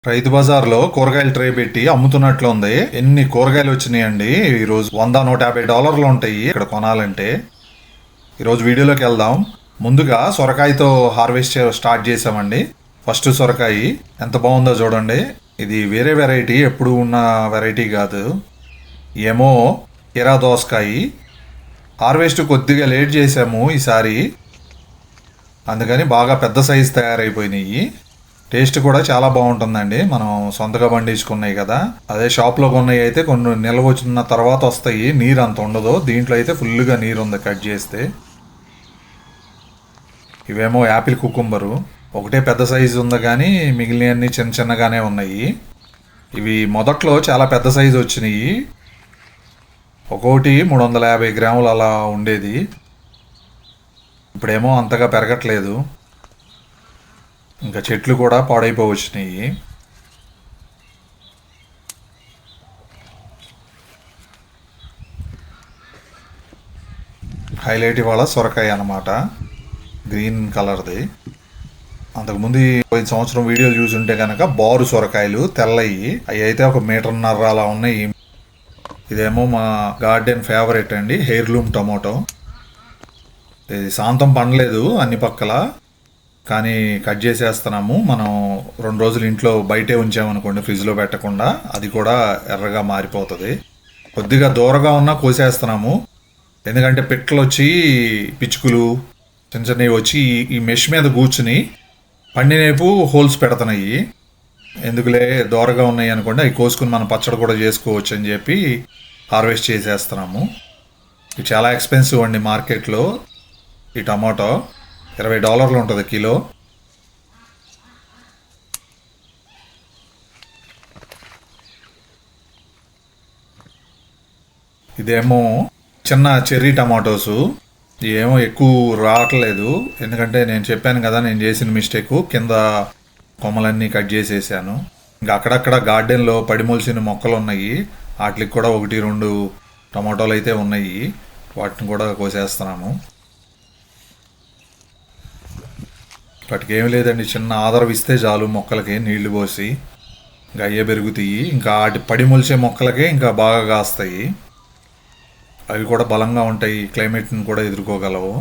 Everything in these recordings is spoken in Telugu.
రైతు బజార్లో కూరగాయలు ట్రే పెట్టి అమ్ముతున్నట్లు ఉంది. ఎన్ని కూరగాయలు వచ్చినాయండి ఈ రోజు. $100-150 ఉంటాయి ఇక్కడ కొనాలంటే. ఈరోజు వీడియోలోకి వెళ్దాం. ముందుగా సొరకాయతో హార్వెస్ట్ స్టార్ట్ చేసామండి. ఫస్ట్ సొరకాయ ఎంత బాగుందో చూడండి. ఇది వేరే వెరైటీ, ఎప్పుడు ఉన్న వెరైటీ కాదు. ఏమో కీరా దోసకాయ. హార్వెస్ట్ కొద్దిగా లేట్ చేసాము ఈసారి, అందుకని బాగా పెద్ద సైజు తయారైపోయినాయి. టేస్ట్ కూడా చాలా బాగుంటుందండి. మనం సొంతగా పండించుకున్నాయి కదా. అదే షాప్లో కొన్నాయి అయితే కొన్ని నిల్వ వచ్చిన తర్వాత వస్తాయి, నీరు అంత ఉండదు. దీంట్లో అయితే ఫుల్గా నీరు ఉంది కట్ చేస్తే. ఇవేమో యాపిల్ కుకుంబరు, ఒకటే పెద్ద సైజు ఉంది కానీ మిగిలినవన్నీ చిన్న చిన్నగానే ఉన్నాయి. ఇవి మొదట్లో చాలా పెద్ద సైజు వచ్చినాయి. ఒక్కోటి 350 గ్రాములు అలా ఉండేది. ఇప్పుడేమో అంతగా పెరగట్లేదు. ఇంకా చెట్లు కూడా పాడైపోవచ్చినాయి. హైలైట్ ఇవాళ సొరకాయ అన్నమాట, గ్రీన్ కలర్ది. అంతకుముందు పోయిన సంవత్సరం వీడియోలు చూసుంటే కనుక బారు సొరకాయలు తెల్లయి, అవి అయితే 1.5 మీటర్ అలా ఉన్నాయి. ఇదేమో మా గార్డెన్ ఫేవరెట్ అండి, హెయిర్లూమ్ టొమాటో. ఇది శాంతం పండలేదు అన్ని పక్కల, కానీ కట్ చేసేస్తున్నాము. మనం 2 రోజులు ఇంట్లో బయటే ఉంచామనుకోండి, ఫ్రిడ్జ్లో పెట్టకుండా, అది కూడా ఎర్రగా మారిపోతుంది. కొద్దిగా దూరగా ఉన్నా కోసేస్తున్నాము, ఎందుకంటే పిట్టలు వచ్చి, పిచ్చుకులు చిన్న చిన్నవి వచ్చి ఈ మెష్ మీద కూర్చుని పండినేపు హోల్స్ పెడుతున్నాయి. ఎందుకులే దూరగా ఉన్నాయి అనుకోండి, అవి కోసుకుని మనం పచ్చడి కూడా చేసుకోవచ్చు అని చెప్పి హార్వెస్ట్ చేసేస్తున్నాము. ఇది చాలా ఎక్స్పెన్సివ్ అండి మార్కెట్లో. ఈ టమాటో $20 ఉంటుంది కిలో. ఇదేమో చిన్న చెర్రీ టమాటోసు. ఏమో ఎక్కువ రావట్లేదు, ఎందుకంటే నేను చెప్పాను కదా నేను చేసిన మిస్టేక్, కింద కొమ్మలన్నీ కట్ చేసేసాను. ఇంకా అక్కడక్కడ గార్డెన్లో పడిమొలిసిన మొక్కలు ఉన్నాయి, వాటికి కూడా 1-2 టమాటోలు అయితే ఉన్నాయి, వాటిని కూడా కోసేస్తున్నాము. వాటికి ఏమి లేదండి, చిన్న ఆదరవు ఇస్తే చాలు మొక్కలకి, నీళ్లు పోసి ఇంకా అయ్యే పెరుగుతాయి. ఇంకా వాటి పడి మొలిచే మొక్కలకే ఇంకా బాగా కాస్తాయి. అవి కూడా బలంగా ఉంటాయి, క్లైమేట్ని కూడా ఎదుర్కోగలవు.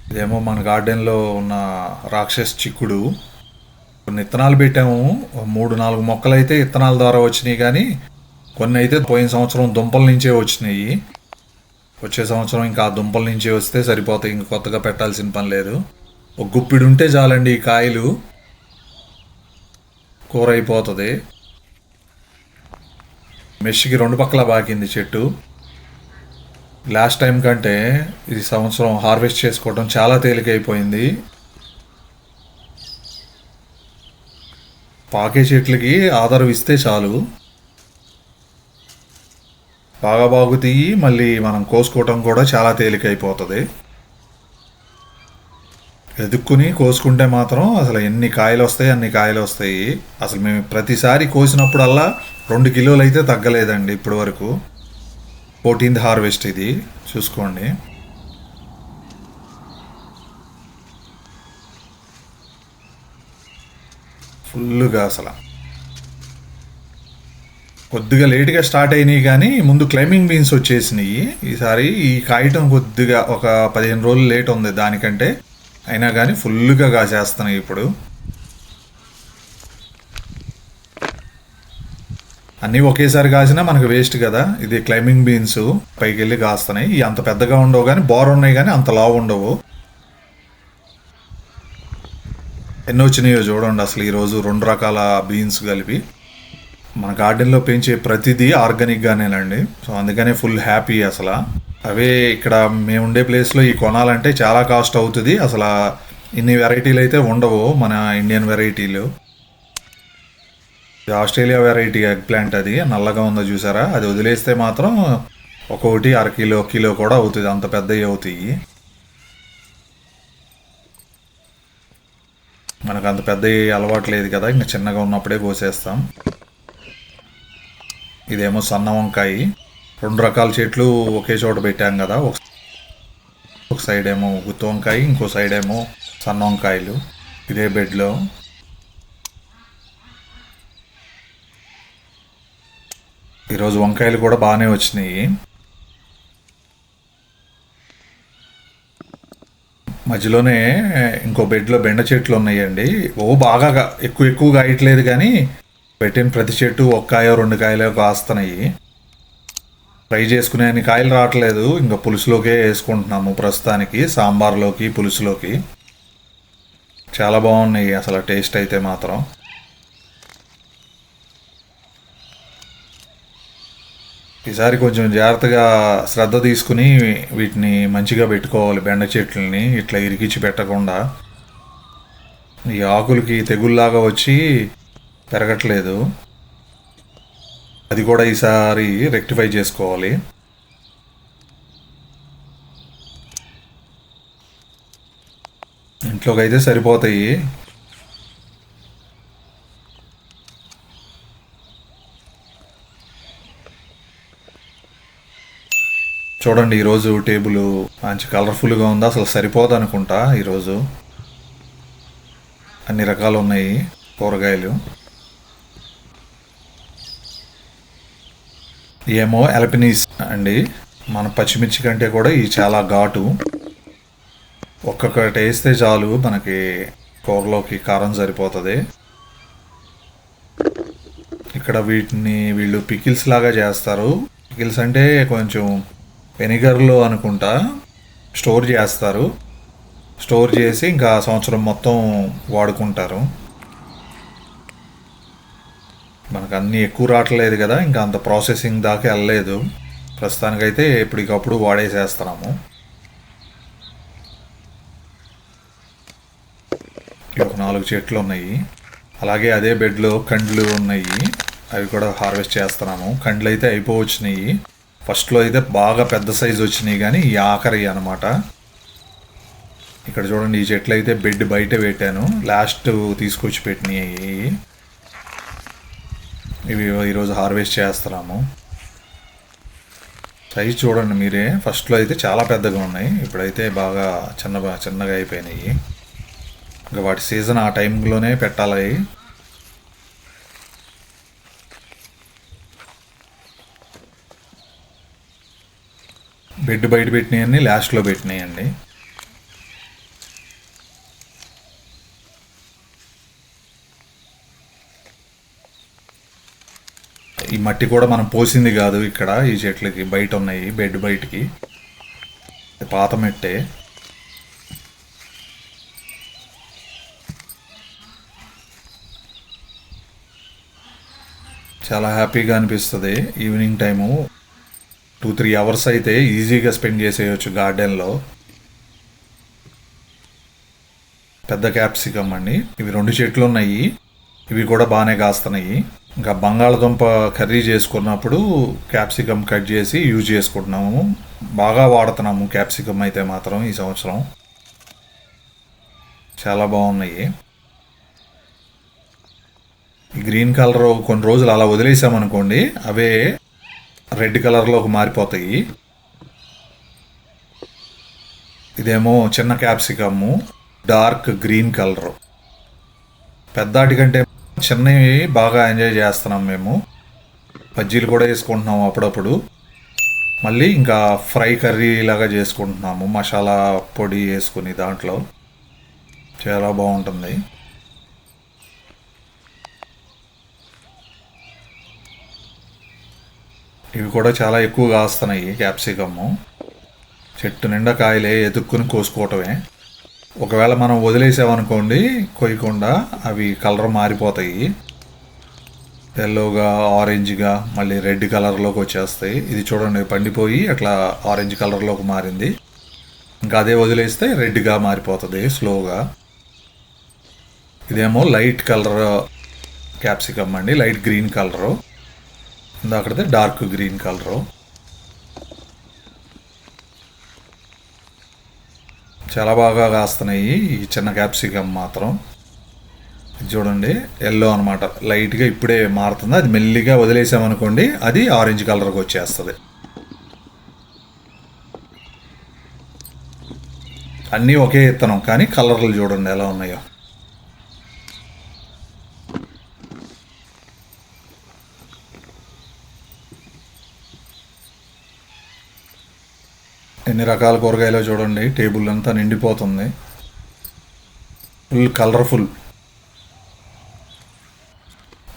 ఇదేమో మన గార్డెన్లో ఉన్న రాక్షస్ చిక్కుడు. కొన్ని విత్తనాలు పెట్టాము, 3-4 మొక్కలు అయితే విత్తనాల ద్వారా వచ్చినాయి, కానీ కొన్ని అయితే పోయిన సంవత్సరం దుంపల నుంచే వచ్చినాయి. వచ్చే సంవత్సరం ఇంకా ఆ దుంపల నుంచి వస్తే సరిపోతాయి, ఇంక కొత్తగా పెట్టాల్సిన పని లేదు. ఒక గుప్పిడి ఉంటే చాలండి ఈ కాయలు, కూర అయిపోతుంది. మెష్కి 2 పక్కల బాకింది చెట్టు. లాస్ట్ టైం కంటే ఈ సంవత్సరం హార్వెస్ట్ చేసుకోవడం చాలా తేలికైపోయింది. పాకే చెట్లకి ఆధారం ఇస్తే చాలు, బాగా బాగుతాయి. మళ్ళీ మనం కోసుకోవటం కూడా చాలా తేలికైపోతుంది. ఎదుక్కుని కోసుకుంటే మాత్రం అసలు ఎన్ని కాయలు వస్తాయి అన్ని కాయలు వస్తాయి. అసలు మేము ప్రతిసారి కోసినప్పుడల్లా 2 కిలోలు అయితే తగ్గలేదండి ఇప్పటి వరకు. 14th హార్వెస్ట్ ఇది, చూసుకోండి. ఫుల్గా అసలు కొద్దిగా లేట్గా స్టార్ట్ అయినాయి, కానీ ముందు క్లైంబింగ్ బీన్స్ వచ్చేసినాయి. ఈసారి ఈ కాయటం కొద్దిగా ఒక 15 రోజులు లేట్ ఉంది దానికంటే, అయినా కానీ ఫుల్గా కాసేస్తున్నాయి ఇప్పుడు. అన్నీ ఒకేసారి కాసినా మనకు వేస్ట్ కదా. ఇది క్లైంబింగ్ బీన్స్ పైకి వెళ్ళి కాస్తున్నాయి. ఇవి అంత పెద్దగా ఉండవు, కానీ బార్ ఉన్నాయి, కానీ అంత లావు ఉండవు. ఎన్ని వచ్చినాయో చూడండి అసలు ఈరోజు, 2 రకాల బీన్స్ కలిపి. మన గార్డెన్లో పెంచే ప్రతిదీ ఆర్గానిక్గానేనండి, సో అందుకనే ఫుల్ హ్యాపీ అసలు. అవే ఇక్కడ మేము ఉండే ప్లేస్లో ఈ కొనాలంటే చాలా కాస్ట్ అవుతుంది. అసలు ఇన్ని వెరైటీలు అయితే ఉండవు మన ఇండియన్ వెరైటీలు. ఆస్ట్రేలియా వెరైటీ ఎగ్ ప్లాంట్, అది నల్లగా ఉందో చూసారా, అది వదిలేస్తే మాత్రం ఒక్కొక్కటి 1/2 కిలో కూడా అవుతుంది, అంత పెద్దవి అవుతాయి. మనకు అంత పెద్దవి అలవాటు లేదు కదా, ఇంకా చిన్నగా ఉన్నప్పుడే కోసేస్తాం. ఇదేమో సన్న వంకాయ. 2 రకాల చెట్లు ఒకే చోట పెట్టాం కదా, ఒక సైడ్ ఏమో గుత్తి వంకాయ, ఇంకో సైడ్ ఏమో సన్న వంకాయలు. ఇదే బెడ్లో ఈరోజు వంకాయలు కూడా బాగానే వచ్చినాయి. మధ్యలోనే ఇంకో బెడ్లో బెండ చెట్లు ఉన్నాయండి. బాగా ఎక్కువగా కాయట్లేదు, కానీ పెట్టిన ప్రతి చెట్టు ఒక కాయో 2 కాయలో కాస్తున్నాయి. ఫ్రై చేసుకునే అన్ని కాయలు రావట్లేదు. ఇంకా పులుసులోకే వేసుకుంటున్నాము ప్రస్తుతానికి, సాంబార్లోకి పులుసులోకి. చాలా బాగున్నాయి అసలు టేస్ట్ అయితే మాత్రం. ఈసారి కొంచెం జాగ్రత్తగా శ్రద్ధ తీసుకుని వీటిని మంచిగా పెట్టుకోవాలి. బెండ చెట్లని ఇట్లా ఇరికిచ్చి పెట్టకుండా. ఈ ఆకులకి తెగుల్లాగా వచ్చి పెరగట్లేదు. అది కూడా ఈసారి రెక్టిఫై చేసుకోవాలి. ఇంట్లోకి అయితే సరిపోతాయి. చూడండి, ఈరోజు టేబుల్ మంచి కలర్ఫుల్గా ఉంది. అసలు సరిపోదు అనుకుంటా. ఈరోజు అన్ని రకాలు ఉన్నాయి కూరగాయలు. ఏమో ఎలపినీస్ అండి. మన పచ్చిమిర్చి కంటే కూడా ఇది చాలా ఘాటు. ఒక్కొక్కటి వేస్తే చాలు మనకి కూరలోకి కారం సరిపోతుంది. ఇక్కడ వీళ్ళు పికిల్స్ లాగా చేస్తారు. పికిల్స్ అంటే కొంచెం వెనిగర్లో అనుకుంటా స్టోర్ చేస్తారు. స్టోర్ చేసి ఇంకా సంవత్సరం మొత్తం వాడుకుంటారు. మనకు అన్నీ ఎక్కువ రావట్లేదు కదా, ఇంకా అంత ప్రాసెసింగ్ దాకా వెళ్ళలేదు. ప్రస్తుతానికైతే ఎప్పటికప్పుడు వాడేసేస్తున్నాము. ఒక 4 చెట్లు ఉన్నాయి. అలాగే అదే బెడ్లో కండ్లు ఉన్నాయి. అవి కూడా హార్వెస్ట్ చేస్తున్నాము. కండ్లు అయితే అయిపోవచ్చినాయి. ఫస్ట్లో అయితే బాగా పెద్ద సైజు వచ్చినాయి, కానీ ఈ ఆఖరి అనమాట. ఇక్కడ చూడండి, ఈ చెట్లు అయితే బెడ్ బయట పెట్టాను. లాస్ట్ తీసుకొచ్చి పెట్టినాయి. ఇవి ఈరోజు హార్వెస్ట్ చేస్తున్నాము. సైజ్ చూడండి మీరే. ఫస్ట్లో అయితే చాలా పెద్దగా ఉన్నాయి, ఇప్పుడైతే బాగా చిన్నగా అయిపోయినాయి. ఇంకా వాటి సీజన్ ఆ టైంలోనే పెట్టాలి. బెడ్ బయట పెట్టినాయన్ని లాస్ట్లో పెట్టినాయండి. ఈ మట్టి కూడా మనం పోసింది కాదు. ఇక్కడ ఈ చెట్లకి బయట ఉన్నాయి, బెడ్ బయటికి. పాత మట్టే. చాలా హ్యాపీగా అనిపిస్తుంది. ఈవినింగ్ టైము 2-3 అవర్స్ అయితే ఈజీగా స్పెండ్ చేసేయచ్చు గార్డెన్లో. పెద్ద క్యాప్సికమ్ అండి. ఇవి 2 చెట్లు ఉన్నాయి. ఇవి కూడా బాగానే కాస్తున్నాయి. ఇంకా బంగాళదుంప కర్రీ చేసుకున్నప్పుడు క్యాప్సికమ్ కట్ చేసి యూజ్ చేసుకుంటున్నాము. బాగా వాడుతున్నాము క్యాప్సికమ్ అయితే మాత్రం ఈ సంవత్సరం. చాలా బాగున్నాయి. ఈ గ్రీన్ కలర్ కొన్ని రోజులు అలా వదిలేసామనుకోండి, అవే రెడ్ కలర్లోకి మారిపోతాయి. ఇదేమో చిన్న క్యాప్సికము, డార్క్ గ్రీన్ కలరు. పెద్దాటి కంటే చిన్నవి బాగా ఎంజాయ్ చేస్తున్నాం మేము. బజ్జీలు కూడా వేసుకుంటున్నాము అప్పుడప్పుడు. మళ్ళీ ఇంకా ఫ్రై కర్రీ లాగా చేసుకుంటున్నాము, మసాలా పొడి వేసుకుని. దాంట్లో చాలా బాగుంటుంది. ఇవి కూడా చాలా ఎక్కువగా కాస్తున్నాయి క్యాప్సికము. చెట్టు నిండా కాయలే, ఎదుక్కుని కోసుకోవటమే. ఒకవేళ మనం వదిలేసామనుకోండి కొయ్యకుండా, అవి కలర్ మారిపోతాయి. ఎల్లోగా, ఆరెంజ్గా, మళ్ళీ రెడ్ కలర్లోకి వచ్చేస్తాయి. ఇది చూడండి, పండిపోయి అట్లా ఆరెంజ్ కలర్లోకి మారింది. ఇంకా అదే వదిలేస్తే రెడ్గా మారిపోతుంది స్లోగా. ఇదేమో లైట్ కలర్ క్యాప్సికమ్ అండి, లైట్ గ్రీన్ కలరు. ఇందాకడితే డార్క్ గ్రీన్ కలరు. చాలా బాగా కాస్తున్నాయి ఈ చిన్న క్యాప్సికమ్ మాత్రం. చూడండి, ఎల్లో అనమాట, లైట్గా ఇప్పుడే మారుతుంది. అది మెల్లిగా వదిలేసామనుకోండి, అది ఆరెంజ్ కలర్కి వచ్చేస్తుంది. అన్నీ ఒకే ఇత్తనం, కానీ కలర్లు చూడండి ఎలా ఉన్నాయో. ఎన్ని రకాల కూరగాయలో చూడండి, టేబుల్ అంతా నిండిపోతుంది. Full colourful.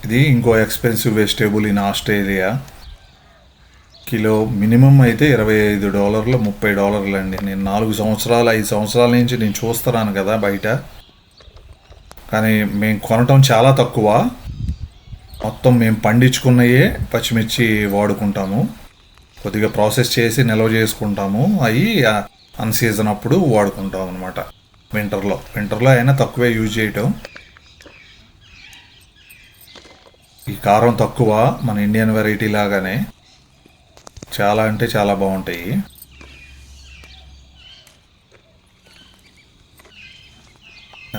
ఇది ఇంకో expensive vegetable in Australia. Kilo minimum అయితే $25, $30 అండి. నేను 5 సంవత్సరాల నుంచి నేను చూస్తున్నాను కదా బయట. కానీ మేము కొనటం చాలా తక్కువ. మొత్తం మేము పండించుకున్నయే పచ్చిమిర్చి వాడుకుంటాము. కొద్దిగా ప్రాసెస్ చేసి నిల్వ చేసుకుంటాము. అవి అన్ సీజన్ అప్పుడు వాడుకుంటాం అనమాట. వింటర్లో అయినా తక్కువే యూజ్ చేయటం. ఈ కారం తక్కువ, మన ఇండియన్ వెరైటీ లాగానే చాలా అంటే చాలా బాగుంటాయి.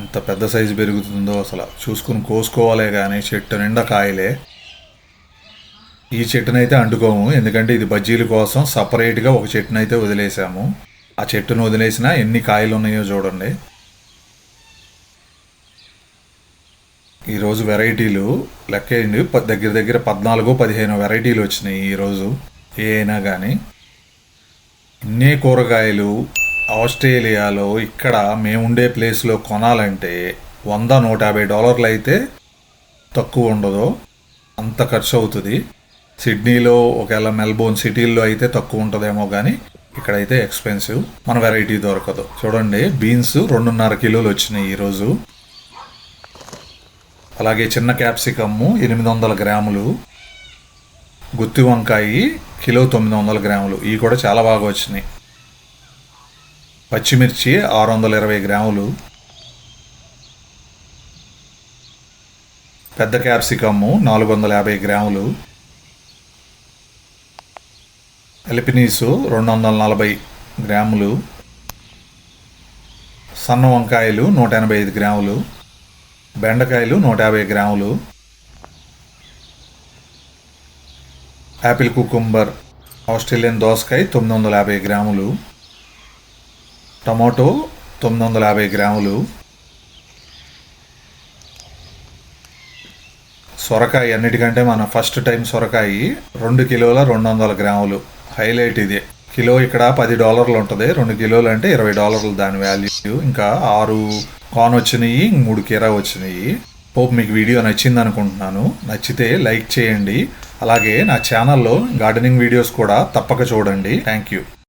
ఎంత పెద్ద సైజు పెరుగుతుందో అసలు చూసుకుని కోసుకోవాలే కానీ చెట్టు నిండా కాయలే. ఈ చెట్టునైతే అంటుకోము, ఎందుకంటే ఇది బజ్జీల కోసం సపరేట్గా ఒక చెట్టునైతే వదిలేసాము. ఆ చెట్టును వదిలేసినా ఎన్ని కాయలు ఉన్నాయో చూడండి. ఈరోజు వెరైటీలు లెక్కేయండి, దగ్గర 14-15 వెరైటీలు వచ్చినాయి ఈరోజు. ఏ అయినా కానీ ఇన్నే కూరగాయలు ఆస్ట్రేలియాలో ఇక్కడ మేముండే ప్లేస్లో కొనాలంటే $100-150 అయితే తక్కువ ఉండదు, అంత ఖర్చు అవుతుంది. సిడ్నీలో ఒకవేళ మెల్బోర్న్ సిటీల్లో అయితే తక్కువ ఉంటుందేమో, కానీ ఇక్కడైతే ఎక్స్పెన్సివ్, మన వెరైటీ దొరకదు. చూడండి, బీన్స్ 2.5 కిలోలు వచ్చినాయి ఈరోజు. అలాగే చిన్న క్యాప్సికమ్ 800 గ్రాములు, గుత్తి వంకాయ కిలో 900 గ్రాములు, ఇవి కూడా చాలా బాగా వచ్చినాయి. పచ్చిమిర్చి 620 గ్రాములు, పెద్ద క్యాప్సికమ్ 450 గ్రాములు, ఎలిపినీసు 240 గ్రాములు, సన్న వంకాయలు 185 గ్రాములు, బెండకాయలు 150 గ్రాములు, యాపిల్ కుకుంబర్ ఆస్ట్రేలియన్ దోసకాయ 950 గ్రాములు, టమాటో 950 గ్రాములు, సొరకాయ అన్నిటికంటే మన ఫస్ట్ టైం సొరకాయ 2 కిలోల 200 గ్రాములు. హైలైట్ ఇది. కిలో ఇక్కడ $10 ఉంటుంది, 2 కిలోలు అంటే $20 దాని వాల్యూ. ఇంకా 6 కార్న్ వచ్చినాయి, 3 కీరా వచ్చినాయి. హోప్ మీకు వీడియో నచ్చింది అనుకుంటున్నాను. నచ్చితే లైక్ చేయండి. అలాగే నా ఛానల్లో గార్డెనింగ్ వీడియోస్ కూడా తప్పక చూడండి. Thank you.